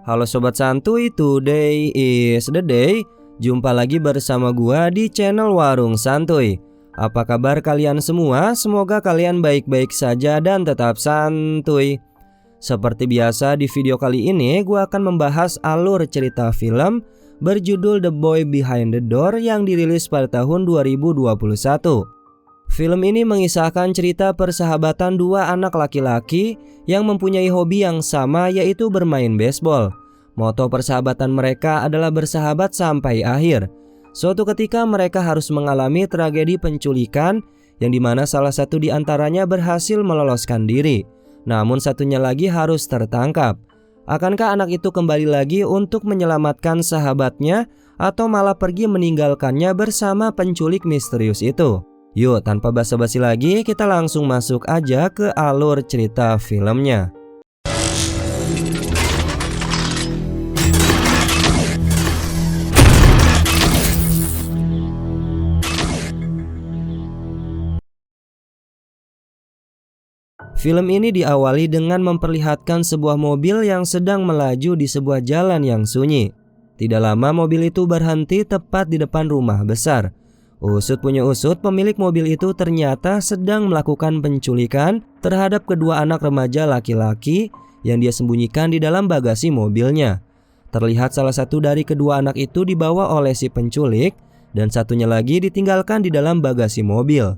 Halo Sobat Santuy, today is the day. Jumpa lagi bersama gua di channel Warung Santuy. Apa kabar kalian semua? Semoga kalian baik-baik saja dan tetap santuy. Seperti biasa di video kali ini gua akan membahas alur cerita film berjudul The Boy Behind the Door yang dirilis pada tahun 2021. Film ini mengisahkan cerita persahabatan dua anak laki-laki yang mempunyai hobi yang sama, yaitu bermain baseball. Moto persahabatan mereka adalah bersahabat sampai akhir. Suatu ketika mereka harus mengalami tragedi penculikan yang dimana salah satu di antaranya berhasil meloloskan diri, namun satunya lagi harus tertangkap. Akankah anak itu kembali lagi untuk menyelamatkan sahabatnya atau malah pergi meninggalkannya bersama penculik misterius itu? Yuk, tanpa basa-basi lagi, kita langsung masuk aja ke alur cerita filmnya. Film ini diawali dengan memperlihatkan sebuah mobil yang sedang melaju di sebuah jalan yang sunyi. Tidak lama mobil itu berhenti tepat di depan rumah besar. Usut punya usut, pemilik mobil itu ternyata sedang melakukan penculikan terhadap kedua anak remaja laki-laki yang dia sembunyikan di dalam bagasi mobilnya. Terlihat salah satu dari kedua anak itu dibawa oleh si penculik dan satunya lagi ditinggalkan di dalam bagasi mobil.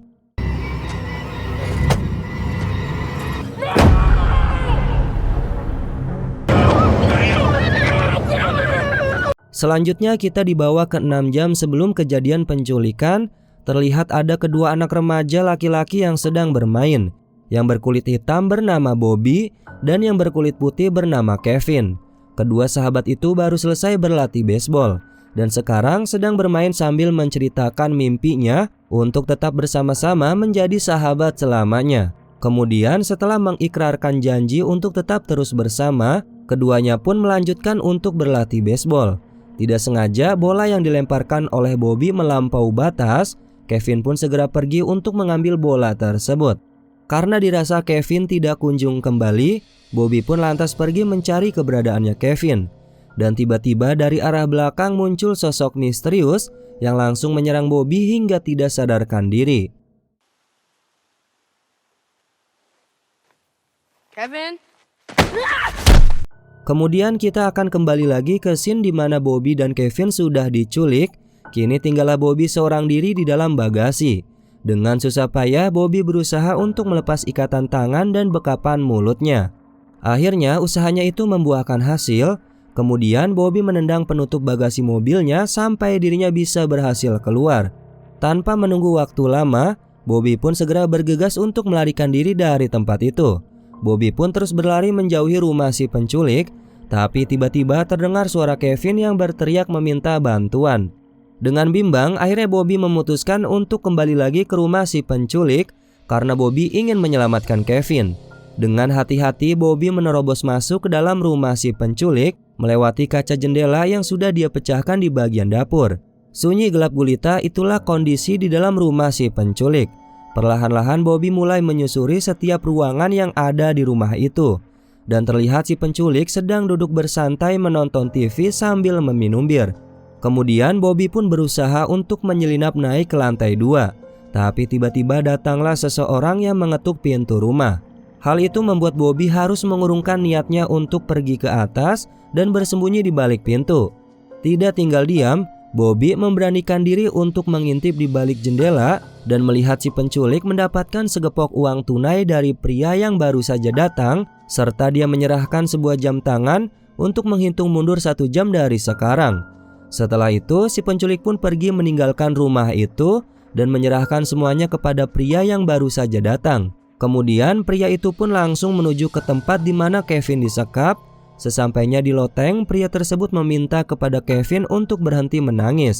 Selanjutnya kita dibawa ke 6 jam sebelum kejadian penculikan. Terlihat ada kedua anak remaja laki-laki yang sedang bermain. Yang berkulit hitam bernama Bobby dan yang berkulit putih bernama Kevin. Kedua sahabat itu baru selesai berlatih baseball dan sekarang sedang bermain sambil menceritakan mimpinya untuk tetap bersama-sama menjadi sahabat selamanya. Kemudian setelah mengikrarkan janji untuk tetap terus bersama, keduanya pun melanjutkan untuk berlatih baseball. Tidak sengaja bola yang dilemparkan oleh Bobby melampaui batas. Kevin pun segera pergi untuk mengambil bola tersebut. Karena dirasa Kevin tidak kunjung kembali, Bobby pun lantas pergi mencari keberadaannya Kevin. Dan tiba-tiba dari arah belakang muncul sosok misterius yang langsung menyerang Bobby hingga tidak sadarkan diri. Kevin? Kemudian kita akan kembali lagi ke scene di mana Bobby dan Kevin sudah diculik. Kini tinggallah Bobby seorang diri di dalam bagasi. Dengan susah payah Bobby berusaha untuk melepas ikatan tangan dan bekapan mulutnya. Akhirnya usahanya itu membuahkan hasil. Kemudian Bobby menendang penutup bagasi mobilnya sampai dirinya bisa berhasil keluar. Tanpa menunggu waktu lama, Bobby pun segera bergegas untuk melarikan diri dari tempat itu. Bobby pun terus berlari menjauhi rumah si penculik, tapi tiba-tiba terdengar suara Kevin yang berteriak meminta bantuan. Dengan bimbang, akhirnya Bobby memutuskan untuk kembali lagi ke rumah si penculik karena Bobby ingin menyelamatkan Kevin. Dengan hati-hati Bobby menerobos masuk ke dalam rumah si penculik, melewati kaca jendela yang sudah dia pecahkan di bagian dapur. Sunyi gelap gulita, itulah kondisi di dalam rumah si penculik. Perlahan-lahan Bobby mulai menyusuri setiap ruangan yang ada di rumah itu. Dan terlihat si penculik sedang duduk bersantai menonton TV sambil meminum bir. Kemudian Bobby pun berusaha untuk menyelinap naik ke lantai 2. Tapi tiba-tiba datanglah seseorang yang mengetuk pintu rumah. Hal itu membuat Bobby harus mengurungkan niatnya untuk pergi ke atas dan bersembunyi di balik pintu. Tidak tinggal diam, Bobby memberanikan diri untuk mengintip di balik jendela dan melihat si penculik mendapatkan segepok uang tunai dari pria yang baru saja datang, serta dia menyerahkan sebuah jam tangan untuk menghitung mundur 1 jam dari sekarang. Setelah itu si penculik pun pergi meninggalkan rumah itu dan menyerahkan semuanya kepada pria yang baru saja datang. Kemudian pria itu pun langsung menuju ke tempat di mana Kevin disekap. Sesampainya di loteng, pria tersebut meminta kepada Kevin untuk berhenti menangis.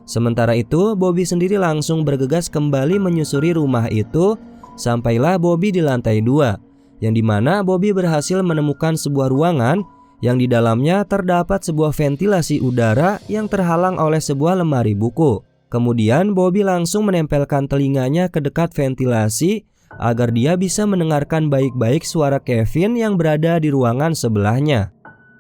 Sementara itu, Bobby sendiri langsung bergegas kembali menyusuri rumah itu. Sampailah Bobby di lantai 2, yang dimana Bobby berhasil menemukan sebuah ruangan yang di dalamnya terdapat sebuah ventilasi udara yang terhalang oleh sebuah lemari buku. Kemudian Bobby langsung menempelkan telinganya ke dekat ventilasi agar dia bisa mendengarkan baik-baik suara Kevin yang berada di ruangan sebelahnya.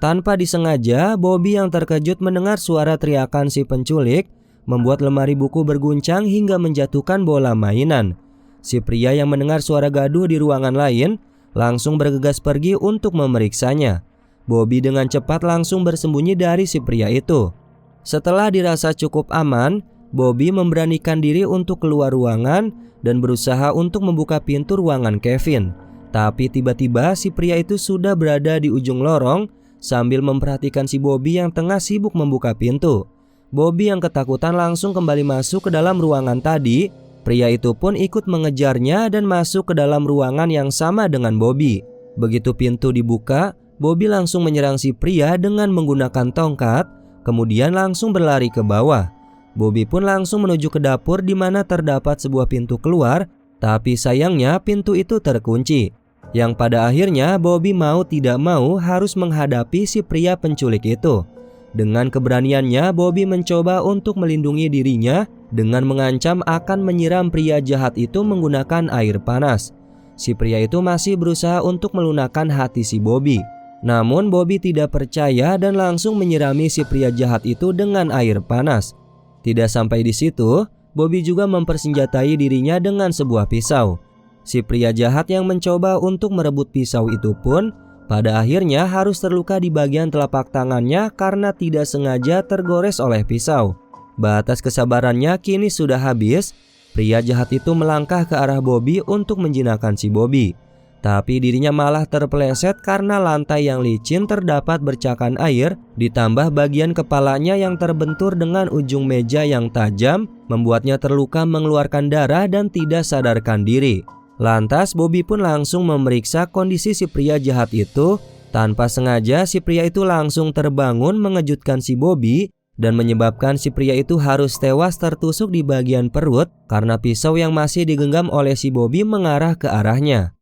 Tanpa disengaja, Bobby yang terkejut mendengar suara teriakan si penculik membuat lemari buku berguncang hingga menjatuhkan bola mainan. Si pria yang mendengar suara gaduh di ruangan lain langsung bergegas pergi untuk memeriksanya. Bobby dengan cepat langsung bersembunyi dari si pria itu. Setelah dirasa cukup aman, Bobby memberanikan diri untuk keluar ruangan dan berusaha untuk membuka pintu ruangan Kevin. Tapi tiba-tiba si pria itu sudah berada di ujung lorong sambil memperhatikan si Bobby yang tengah sibuk membuka pintu. Bobby yang ketakutan langsung kembali masuk ke dalam ruangan tadi. Pria itu pun ikut mengejarnya dan masuk ke dalam ruangan yang sama dengan Bobby. Begitu pintu dibuka, Bobby langsung menyerang si pria dengan menggunakan tongkat, kemudian langsung berlari ke bawah. Bobby pun langsung menuju ke dapur di mana terdapat sebuah pintu keluar, tapi sayangnya pintu itu terkunci. Yang pada akhirnya Bobby mau tidak mau harus menghadapi si pria penculik itu. Dengan keberaniannya, Bobby mencoba untuk melindungi dirinya dengan mengancam akan menyiram pria jahat itu menggunakan air panas. Si pria itu masih berusaha untuk melunakkan hati si Bobby. Namun Bobby tidak percaya dan langsung menyirami si pria jahat itu dengan air panas. Tidak sampai di situ, Bobby juga mempersenjatai dirinya dengan sebuah pisau. Si pria jahat yang mencoba untuk merebut pisau itu pun pada akhirnya harus terluka di bagian telapak tangannya karena tidak sengaja tergores oleh pisau. Batas kesabarannya kini sudah habis. Pria jahat itu melangkah ke arah Bobby untuk menjinakkan si Bobby. Tapi dirinya malah terpeleset karena lantai yang licin terdapat bercakan air, ditambah bagian kepalanya yang terbentur dengan ujung meja yang tajam, membuatnya terluka mengeluarkan darah dan tidak sadarkan diri. Lantas Bobby pun langsung memeriksa kondisi si pria jahat itu. Tanpa sengaja si pria itu langsung terbangun mengejutkan si Bobby dan menyebabkan si pria itu harus tewas tertusuk di bagian perut karena pisau yang masih digenggam oleh si Bobby mengarah ke arahnya.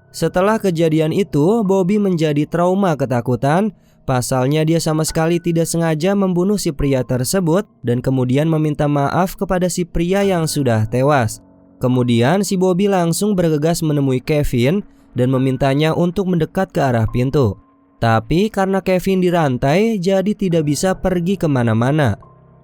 Setelah kejadian itu, Bobby menjadi trauma ketakutan. Pasalnya dia sama sekali tidak sengaja membunuh si pria tersebut dan kemudian meminta maaf kepada si pria yang sudah tewas. Kemudian si Bobby langsung bergegas menemui Kevin dan memintanya untuk mendekat ke arah pintu. Tapi karena Kevin dirantai, jadi tidak bisa pergi kemana-mana.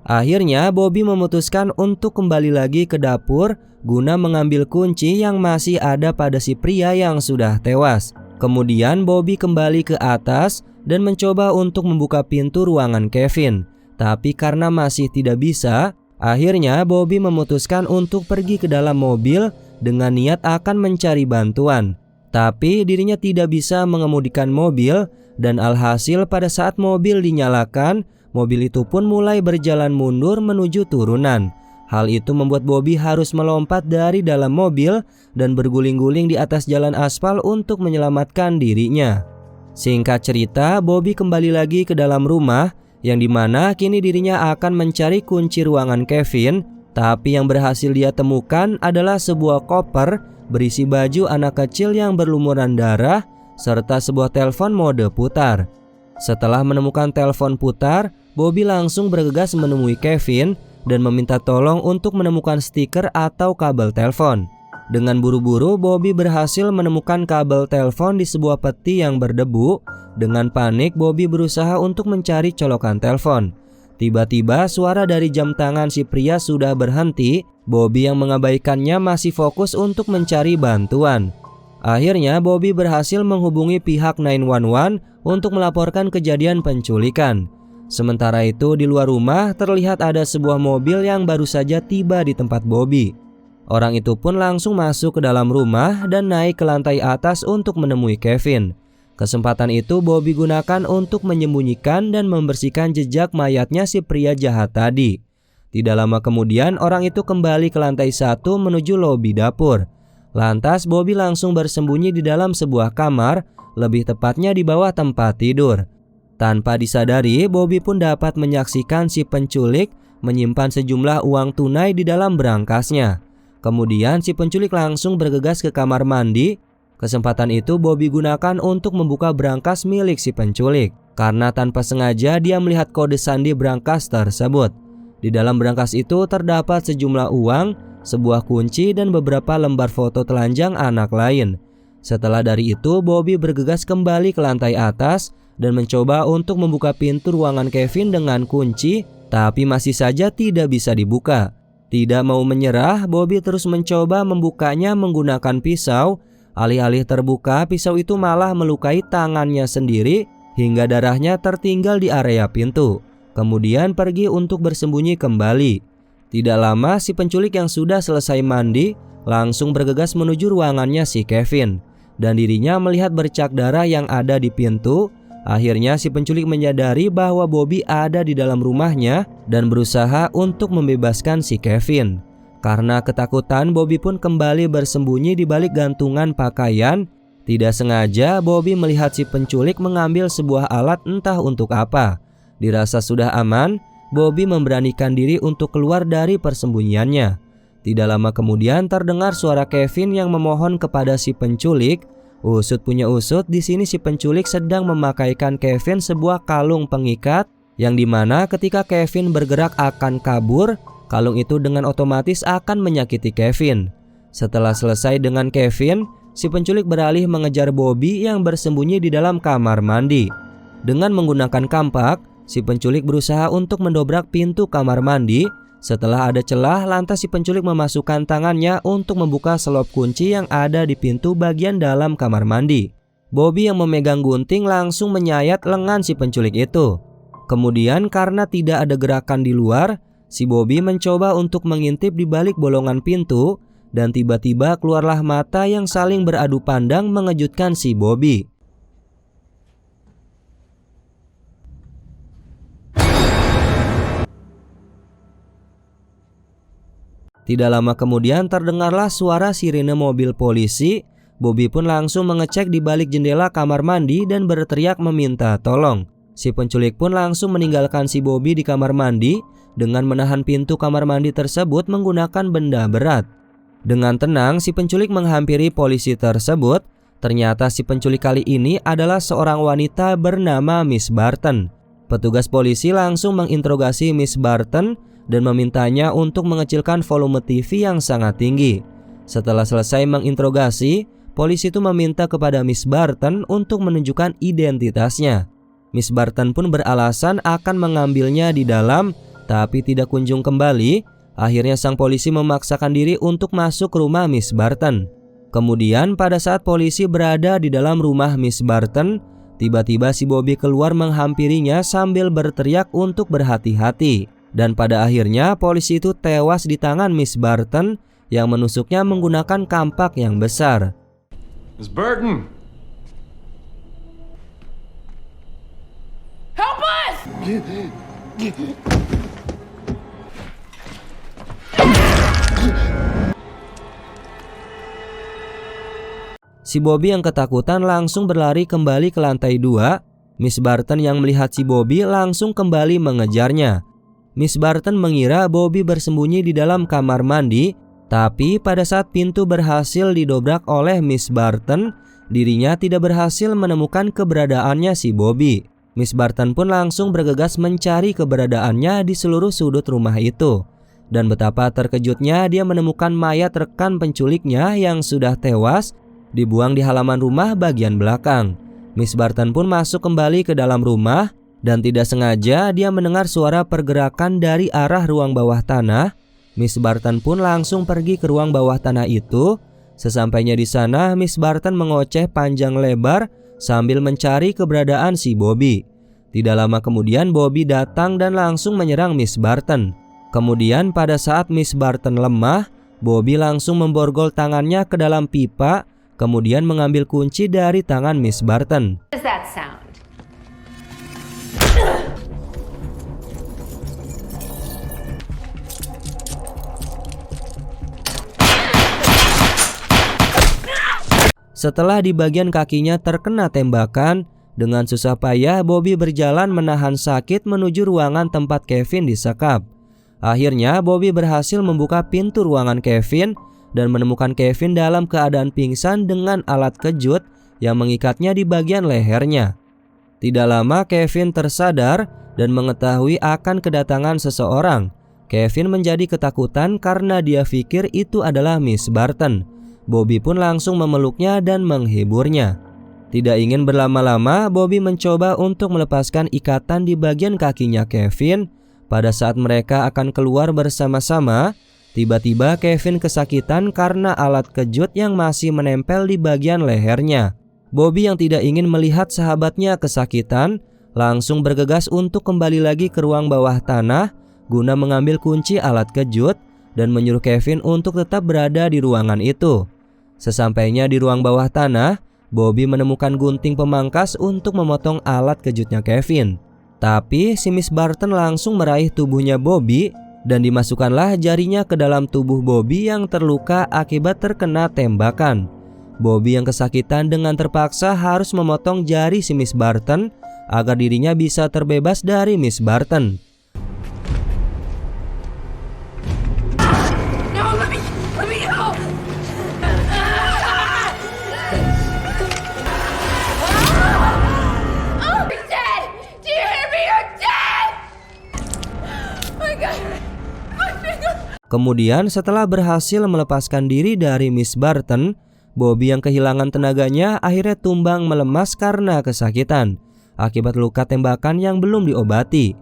Akhirnya Bobby memutuskan untuk kembali lagi ke dapur guna mengambil kunci yang masih ada pada si pria yang sudah tewas. Kemudian Bobby kembali ke atas dan mencoba untuk membuka pintu ruangan Kevin. Tapi karena masih tidak bisa, akhirnya Bobby memutuskan untuk pergi ke dalam mobil dengan niat akan mencari bantuan. Tapi dirinya tidak bisa mengemudikan mobil dan alhasil pada saat mobil dinyalakan, mobil itu pun mulai berjalan mundur menuju turunan. Hal itu membuat Bobby harus melompat dari dalam mobil dan berguling-guling di atas jalan aspal untuk menyelamatkan dirinya. Singkat cerita, Bobby kembali lagi ke dalam rumah yang dimana kini dirinya akan mencari kunci ruangan Kevin. Tapi yang berhasil dia temukan adalah sebuah koper berisi baju anak kecil yang berlumuran darah serta sebuah telepon mode putar. Setelah menemukan telepon putar, Bobby langsung bergegas menemui Kevin dan meminta tolong untuk menemukan stiker atau kabel telepon. Dengan buru-buru, Bobby berhasil menemukan kabel telepon di sebuah peti yang berdebu. Dengan panik, Bobby berusaha untuk mencari colokan telepon. Tiba-tiba suara dari jam tangan si pria sudah berhenti. Bobby yang mengabaikannya masih fokus untuk mencari bantuan. Akhirnya Bobby berhasil menghubungi pihak 911 untuk melaporkan kejadian penculikan. Sementara itu di luar rumah terlihat ada sebuah mobil yang baru saja tiba di tempat Bobby. Orang itu pun langsung masuk ke dalam rumah dan naik ke lantai atas untuk menemui Kevin. Kesempatan itu Bobby gunakan untuk menyembunyikan dan membersihkan jejak mayatnya si pria jahat tadi. Tidak lama kemudian orang itu kembali ke lantai 1 menuju lobi dapur. Lantas Bobby langsung bersembunyi di dalam sebuah kamar, lebih tepatnya di bawah tempat tidur. Tanpa disadari, Bobby pun dapat menyaksikan si penculik menyimpan sejumlah uang tunai di dalam berangkasnya. Kemudian si penculik langsung bergegas ke kamar mandi. Kesempatan itu Bobby gunakan untuk membuka berangkas milik si penculik. Karena tanpa sengaja dia melihat kode sandi berangkas tersebut. Di dalam berangkas itu terdapat sejumlah uang sebuah kunci, dan beberapa lembar foto telanjang anak lain. Setelah dari itu, Bobby bergegas kembali ke lantai atas dan mencoba untuk membuka pintu ruangan Kevin dengan kunci, tapi masih saja tidak bisa dibuka. Tidak mau menyerah, Bobby terus mencoba membukanya menggunakan pisau. Alih-alih terbuka, pisau itu malah melukai tangannya sendiri hingga darahnya tertinggal di area pintu. Kemudian pergi untuk bersembunyi kembali. Tidak lama, si penculik yang sudah selesai mandi langsung bergegas menuju ruangannya si Kevin. Dan dirinya melihat bercak darah yang ada di pintu. Akhirnya si penculik menyadari bahwa Bobby ada di dalam rumahnya dan berusaha untuk membebaskan si Kevin. Karena ketakutan, Bobby pun kembali bersembunyi di balik gantungan pakaian. Tidak sengaja, Bobby melihat si penculik mengambil sebuah alat entah untuk apa. Dirasa sudah aman, Bobby memberanikan diri untuk keluar dari persembunyiannya. Tidak lama kemudian terdengar suara Kevin yang memohon kepada si penculik. Usut punya usut, di sini si penculik sedang memakaikan Kevin sebuah kalung pengikat yang dimana ketika Kevin bergerak akan kabur, kalung itu dengan otomatis akan menyakiti Kevin. Setelah selesai dengan Kevin, si penculik beralih mengejar Bobby yang bersembunyi di dalam kamar mandi. Dengan menggunakan kampak, si penculik berusaha untuk mendobrak pintu kamar mandi. Setelah ada celah, lantas si penculik memasukkan tangannya untuk membuka selop kunci yang ada di pintu bagian dalam kamar mandi. Bobby yang memegang gunting langsung menyayat lengan si penculik itu. Kemudian karena tidak ada gerakan di luar, si Bobby mencoba untuk mengintip di balik bolongan pintu dan tiba-tiba keluarlah mata yang saling beradu pandang mengejutkan si Bobby. Tidak lama kemudian terdengarlah suara sirine mobil polisi. Bobby pun langsung mengecek di balik jendela kamar mandi dan berteriak meminta tolong. Si penculik pun langsung meninggalkan si Bobby di kamar mandi dengan menahan pintu kamar mandi tersebut menggunakan benda berat. Dengan tenang, si penculik menghampiri polisi tersebut. Ternyata si penculik kali ini adalah seorang wanita bernama Miss Barton. Petugas polisi langsung menginterogasi Miss Barton dan memintanya untuk mengecilkan volume TV yang sangat tinggi. Setelah selesai menginterogasi, polisi itu meminta kepada Miss Barton untuk menunjukkan identitasnya. Miss Barton pun beralasan akan mengambilnya di dalam, tapi tidak kunjung kembali. Akhirnya sang polisi memaksakan diri untuk masuk ke rumah Miss Barton. Kemudian pada saat polisi berada di dalam rumah Miss Barton, tiba-tiba si Bobby keluar menghampirinya sambil berteriak untuk berhati-hati. Dan pada akhirnya polisi itu tewas di tangan Miss Barton yang menusuknya menggunakan kampak yang besar. Miss Barton! Help us! Si Bobby yang ketakutan langsung berlari kembali ke lantai 2. Miss Barton yang melihat si Bobby langsung kembali mengejarnya. Miss Barton mengira Bobby bersembunyi di dalam kamar mandi, tapi pada saat pintu berhasil didobrak oleh Miss Barton, dirinya tidak berhasil menemukan keberadaannya si Bobby. Miss Barton pun langsung bergegas mencari keberadaannya di seluruh sudut rumah itu. Dan betapa terkejutnya dia menemukan mayat rekan penculiknya yang sudah tewas dibuang di halaman rumah bagian belakang. Miss Barton pun masuk kembali ke dalam rumah. Dan tidak sengaja dia mendengar suara pergerakan dari arah ruang bawah tanah. Miss Barton pun langsung pergi ke ruang bawah tanah itu. Sesampainya di sana, Miss Barton mengoceh panjang lebar sambil mencari keberadaan si Bobby. Tidak lama kemudian Bobby datang dan langsung menyerang Miss Barton. Kemudian pada saat Miss Barton lemah, Bobby langsung memborgol tangannya ke dalam pipa, kemudian mengambil kunci dari tangan Miss Barton. What does that sound? Setelah di bagian kakinya terkena tembakan, dengan susah payah Bobby berjalan menahan sakit menuju ruangan tempat Kevin disekap. Akhirnya Bobby berhasil membuka pintu ruangan Kevin dan menemukan Kevin dalam keadaan pingsan dengan alat kejut yang mengikatnya di bagian lehernya. Tidak lama Kevin tersadar dan mengetahui akan kedatangan seseorang. Kevin menjadi ketakutan karena dia pikir itu adalah Miss Barton. Bobby pun langsung memeluknya dan menghiburnya. Tidak ingin berlama-lama, Bobby mencoba untuk melepaskan ikatan di bagian kakinya Kevin. Pada saat mereka akan keluar bersama-sama, tiba-tiba Kevin kesakitan karena alat kejut yang masih menempel di bagian lehernya. Bobby yang tidak ingin melihat sahabatnya kesakitan, langsung bergegas untuk kembali lagi ke ruang bawah tanah guna mengambil kunci alat kejut dan menyuruh Kevin untuk tetap berada di ruangan itu. Sesampainya di ruang bawah tanah, Bobby menemukan gunting pemangkas untuk memotong alat kejutnya Kevin. Tapi si Miss Barton langsung meraih tubuhnya Bobby dan dimasukkanlah jarinya ke dalam tubuh Bobby yang terluka akibat terkena tembakan. Bobby yang kesakitan dengan terpaksa harus memotong jari si Miss Barton agar dirinya bisa terbebas dari Miss Barton. Kemudian setelah berhasil melepaskan diri dari Miss Barton, Bobby yang kehilangan tenaganya akhirnya tumbang melemas karena kesakitan akibat luka tembakan yang belum diobati.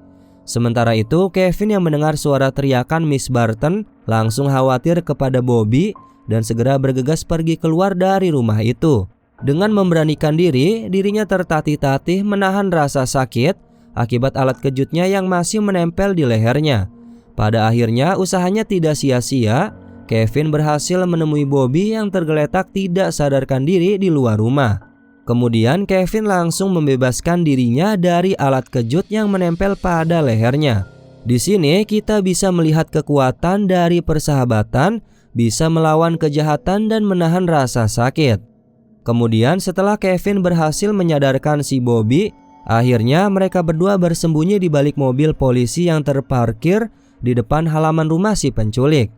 Sementara itu, Kevin yang mendengar suara teriakan Miss Barton langsung khawatir kepada Bobby dan segera bergegas pergi keluar dari rumah itu. Dengan memberanikan diri, dirinya tertatih-tatih menahan rasa sakit akibat alat kejutnya yang masih menempel di lehernya. Pada akhirnya usahanya tidak sia-sia. Kevin berhasil menemui Bobby yang tergeletak tidak sadarkan diri di luar rumah. Kemudian Kevin langsung membebaskan dirinya dari alat kejut yang menempel pada lehernya. Di sini kita bisa melihat kekuatan dari persahabatan, bisa melawan kejahatan dan menahan rasa sakit. Kemudian setelah Kevin berhasil menyadarkan si Bobby, akhirnya mereka berdua bersembunyi di balik mobil polisi yang terparkir di depan halaman rumah si penculik.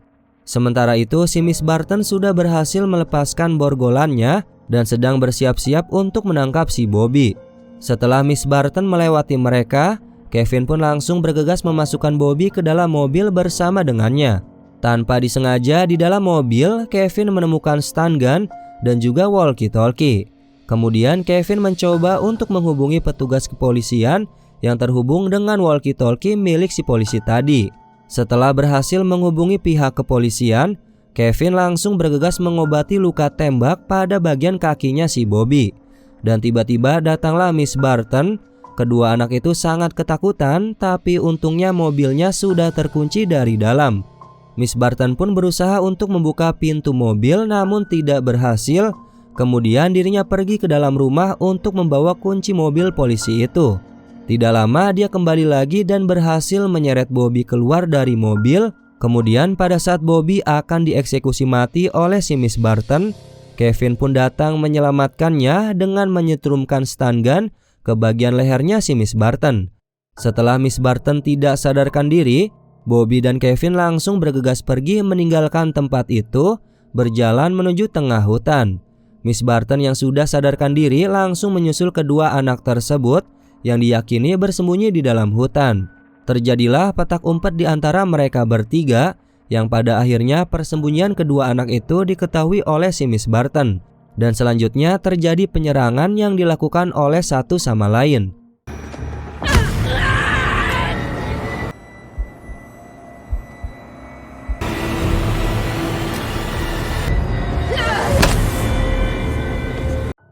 Sementara itu si Miss Barton sudah berhasil melepaskan borgolannya dan sedang bersiap-siap untuk menangkap si Bobby. Setelah Miss Barton melewati mereka, Kevin pun langsung bergegas memasukkan Bobby ke dalam mobil bersama dengannya. Tanpa disengaja di dalam mobil, Kevin menemukan stun gun dan juga walkie-talkie. Kemudian Kevin mencoba untuk menghubungi petugas kepolisian yang terhubung dengan walkie-talkie milik si polisi tadi. Setelah berhasil menghubungi pihak kepolisian, Kevin langsung bergegas mengobati luka tembak pada bagian kakinya si Bobby. Dan tiba-tiba datanglah Miss Barton. Kedua anak itu sangat ketakutan, tapi untungnya mobilnya sudah terkunci dari dalam. Miss Barton pun berusaha untuk membuka pintu mobil namun tidak berhasil. Kemudian dirinya pergi ke dalam rumah untuk membawa kunci mobil polisi itu. Tidak lama dia kembali lagi dan berhasil menyeret Bobby keluar dari mobil. Kemudian pada saat Bobby akan dieksekusi mati oleh si Miss Barton, Kevin pun datang menyelamatkannya dengan menyetrumkan stun gun ke bagian lehernya si Miss Barton. Setelah Miss Barton tidak sadarkan diri, Bobby dan Kevin langsung bergegas pergi meninggalkan tempat itu, berjalan menuju tengah hutan. Miss Barton yang sudah sadarkan diri langsung menyusul kedua anak tersebut yang diyakini bersembunyi di dalam hutan. Terjadilah petak umpet di antara mereka bertiga, yang pada akhirnya persembunyian kedua anak itu diketahui oleh si Miss Barton. Dan selanjutnya terjadi penyerangan yang dilakukan oleh satu sama lain.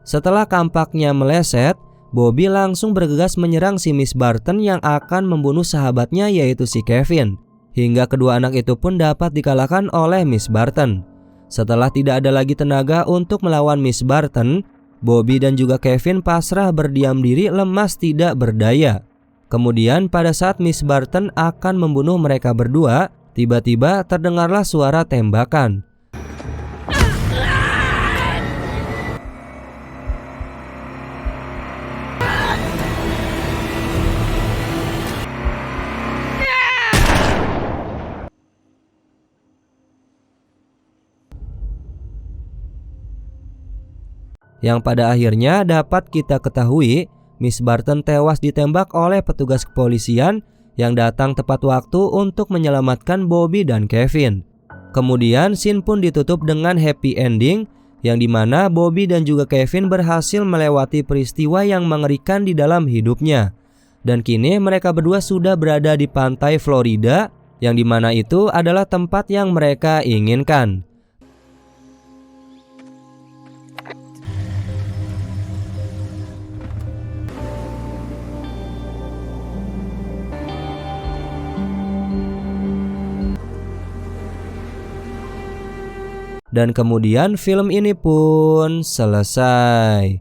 Setelah kampaknya meleset, Bobby langsung bergegas menyerang si Miss Barton yang akan membunuh sahabatnya yaitu si Kevin. Hingga kedua anak itu pun dapat dikalahkan oleh Miss Barton. Setelah tidak ada lagi tenaga untuk melawan Miss Barton, Bobby dan juga Kevin pasrah berdiam diri lemas tidak berdaya. Kemudian pada saat Miss Barton akan membunuh mereka berdua, tiba-tiba terdengarlah suara tembakan. Yang pada akhirnya dapat kita ketahui Miss Barton tewas ditembak oleh petugas kepolisian yang datang tepat waktu untuk menyelamatkan Bobby dan Kevin. Kemudian scene pun ditutup dengan happy ending, yang dimana Bobby dan juga Kevin berhasil melewati peristiwa yang mengerikan di dalam hidupnya. Dan kini mereka berdua sudah berada di pantai Florida, yang dimana itu adalah tempat yang mereka inginkan. Dan kemudian film ini pun selesai.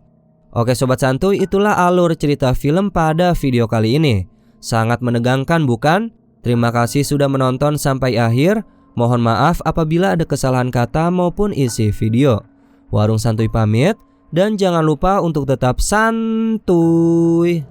Oke Sobat Santuy, itulah alur cerita film pada video kali ini. Sangat menegangkan bukan? Terima kasih sudah menonton sampai akhir. Mohon maaf apabila ada kesalahan kata maupun isi video. Warung Santuy pamit, dan jangan lupa untuk tetap santuy.